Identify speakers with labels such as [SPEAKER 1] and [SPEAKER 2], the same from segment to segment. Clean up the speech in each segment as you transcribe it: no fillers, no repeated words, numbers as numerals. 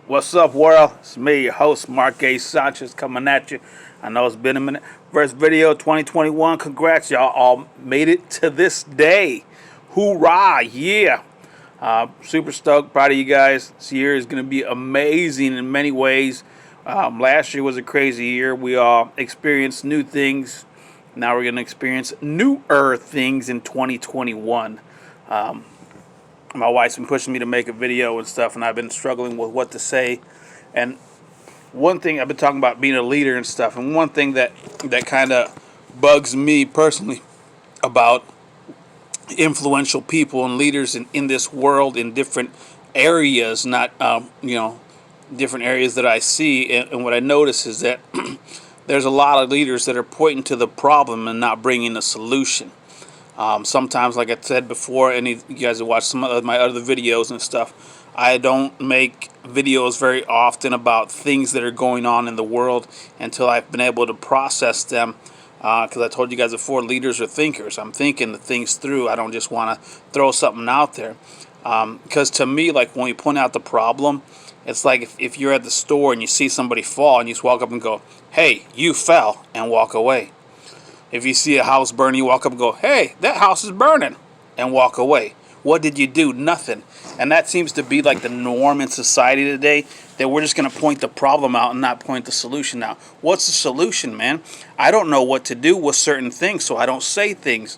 [SPEAKER 1] What's up, world? It's me, your host, Mark A Sanchez, coming at you. I know it's been a minute. First video 2021. Congrats, y'all all made it to this day. Hoorah! Yeah. Super stoked, proud of you guys. This year is going to be amazing in many ways. Last year was a crazy year. We all experienced new things. Now we're going to experience newer things in 2021. My wife's been pushing me to make a video and stuff, and I've been struggling with what to say. And one thing I've been talking about being a leader and stuff, and one thing that kind of bugs me personally about influential people and leaders in this world in different areas, not different areas that I see, and what I notice is that there's a lot of leaders that are pointing to the problem and not bringing a solution. Sometimes, like I said before, you guys have watched some of my other videos and stuff, I don't make videos very often about things that are going on in the world until I've been able to process them. Because I told you guys before, leaders are thinkers. I'm thinking the things through. I don't just want to throw something out there. Because to me, like when you point out the problem, it's like if you're at the store and you see somebody fall and you just walk up and go, "Hey, you fell," and walk away. If you see a house burning, you walk up and go, "Hey, that house is burning," and walk away. What did you do? Nothing. And that seems to be like the norm in society today, that we're just going to point the problem out and not point the solution out. What's the solution, man? I don't know what to do with certain things, so I don't say things.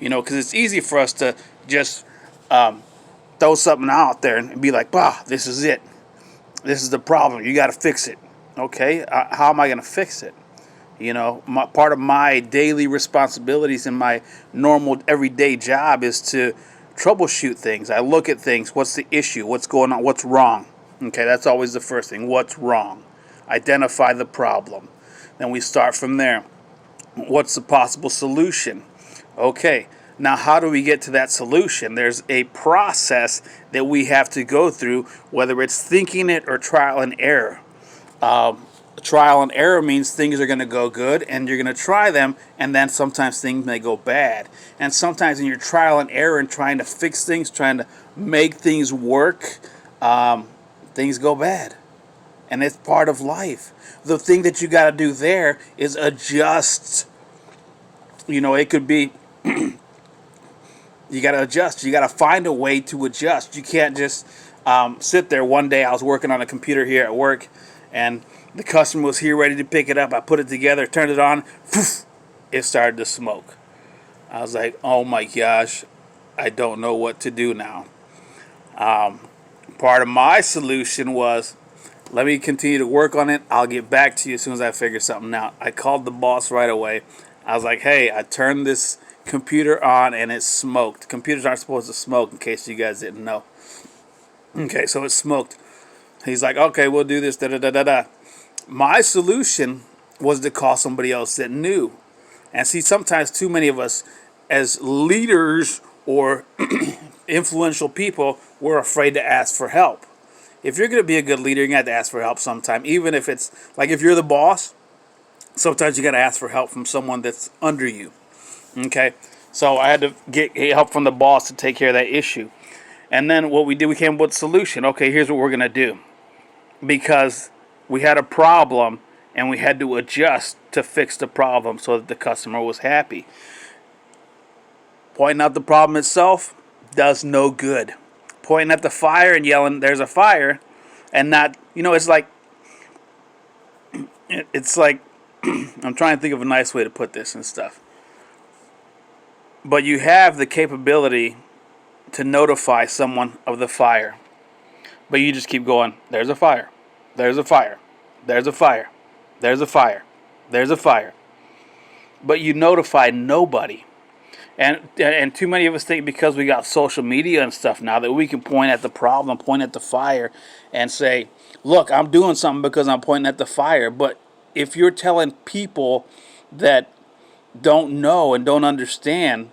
[SPEAKER 1] Because it's easy for us to just throw something out there and be like, "Bah, this is it. This is the problem. You got to fix it." Okay, how am I going to fix it? Part of my daily responsibilities in my normal everyday job is to troubleshoot things. I look at things. What's the issue? What's going on? What's wrong? Okay, that's always the first thing. What's wrong? Identify the problem. Then we start from there. What's the possible solution? Okay, now how do we get to that solution? There's a process that we have to go through, whether it's thinking it or trial and error. Trial and error means things are going to go good and you're going to try them, and then sometimes things may go bad. And sometimes in your trial and error and trying to fix things, trying to make things work, things go bad. And it's part of life. The thing that you got to do there is adjust. It could be you got to adjust. You got to find a way to adjust. You can't just sit there. One day I was working on a computer here at work, and the customer was here ready to pick it up. I put it together, turned it on, poof, it started to smoke. I was like, oh my gosh, I don't know what to do now. Part of my solution was, let me continue to work on it. I'll get back to you as soon as I figure something out. I called the boss right away. I was like, hey, I turned this computer on and it smoked. Computers aren't supposed to smoke, in case you guys didn't know. Okay, so it smoked. He's like, okay, we'll do this, da-da-da-da-da. My solution was to call somebody else that knew. And see, sometimes too many of us as leaders or influential people, we're afraid to ask for help. If you're going to be a good leader, you're going to have to ask for help sometime. Even if it's, like if you're the boss, sometimes you got to ask for help from someone that's under you. Okay? So I had to get help from the boss to take care of that issue. And then what we did, we came up with a solution. Okay, here's what we're going to do. Because we had a problem and we had to adjust to fix the problem so that the customer was happy. Pointing out the problem itself does no good. Pointing at the fire and yelling, "There's a fire," and not, it's like I'm trying to think of a nice way to put this and stuff. But you have the capability to notify someone of the fire. But you just keep going, "There's a fire. There's a fire. There's a fire. There's a fire. There's a fire." But you notify nobody. And too many of us think because we got social media and stuff now that we can point at the problem, point at the fire, and say, "Look, I'm doing something because I'm pointing at the fire." But if you're telling people that don't know and don't understand,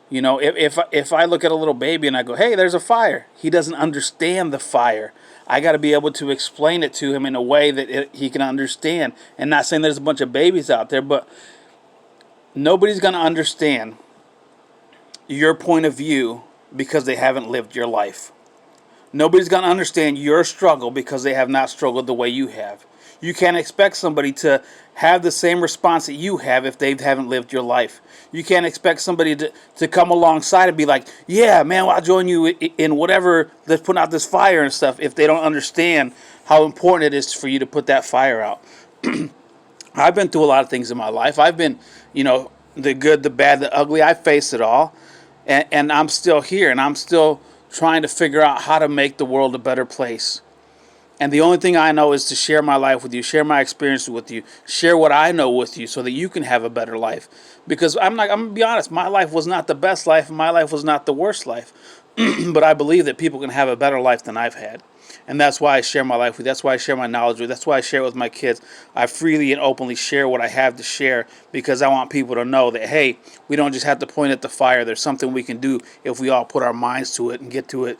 [SPEAKER 1] if I look at a little baby and I go, "Hey, there's a fire," he doesn't understand the fire. I got to be able to explain it to him in a way that he can understand. And not saying there's a bunch of babies out there, but nobody's going to understand your point of view because they haven't lived your life. Nobody's going to understand your struggle because they have not struggled the way you have. You can't expect somebody to have the same response that you have if they haven't lived your life. You can't expect somebody to come alongside and be like, yeah, man, well, I'll join you in whatever, let's put out this fire and stuff, if they don't understand how important it is for you to put that fire out. I've been through a lot of things in my life. I've been, the good, the bad, the ugly. I face it all. And I'm still here, and I'm still trying to figure out how to make the world a better place. And the only thing I know is to share my life with you, share my experiences with you, share what I know with you so that you can have a better life. Because I'm going to be honest, my life was not the best life, and my life was not the worst life. But I believe that people can have a better life than I've had. And that's why I share my life with you. That's why I share my knowledge with you. That's why I share it with my kids. I freely and openly share what I have to share because I want people to know that, hey, we don't just have to point at the fire. There's something we can do if we all put our minds to it and get to it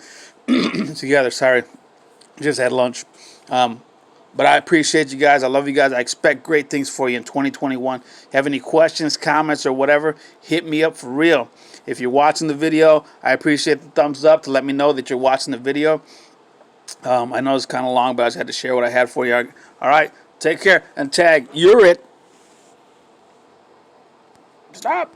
[SPEAKER 1] together. Sorry, just had lunch. But I appreciate you guys. I love you guys. I expect great things for you in 2021. Have any questions, comments, or whatever, hit me up for real. If you're watching the video, I appreciate the thumbs up to let me know that you're watching the video. I know it's kind of long, but I just had to share what I had for you. All right, take care and tag. You're it. Stop.